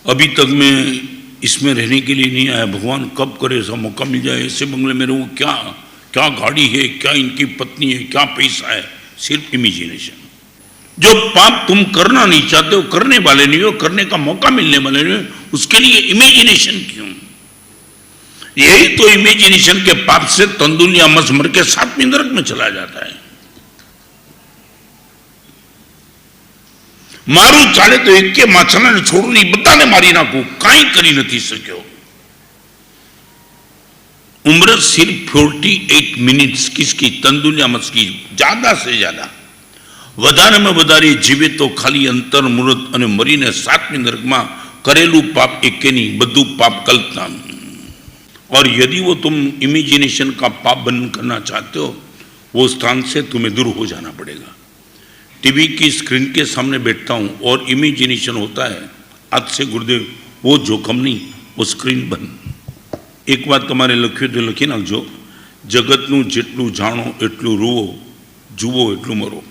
अभी तक मैं इसमें रहने के लिए नहीं आया, भगवान कब करे ऐसा मौका मिल जाए, ऐसे बंगले में रहूँ, क्या क्या गाड़ी है, क्या इनकी पत्नी है, क्या पैसा है, सिर्फ इमेजिनेशन। जो पाप तुम करना नहीं चाहते हो, करने वाले नहीं हो, करने का मौका मिलने वाले नहीं हो, उसके लिए इमेजिनेशन क्यों? यही तो इमेजिनेशन के पाप से तंदुलिया मस मर के 7वीं नरक में चला जाता है। मारू चाले तो एक के माछला ने छोड़ू नहीं, बधाने मारी नाखू, काई करी नहीं सक्यो। उम्र सिर्फ 48 मिनिट्स किसकी? तंदुलिया मस की, ज्यादा से ज्यादा। વધારે में વધારે जीवे तो खाली अंतर मुहूर्त અને મરીને 7મી નરકમાં કરેલું પાપ એકે નહીં, બધું પાપ કલ્પના। और यदि वो तुम इमेजिनेशन का पाप बंद करना चाहते हो, वो स्थान से तुम्हें दूर हो जाना पड़ेगा। टीवी की स्क्रीन के सामने बैठता हूँ और इमेजिनेशन होता है, आज से गुरुदेव वो जोखम नहीं, वो स्क्रीन बंद। एक बात तुम्हारे लख्યું तो लखी नाखजो, जगतનું જેટલું જાણો એટલું રૂવો, જુઓ એટલું મરો।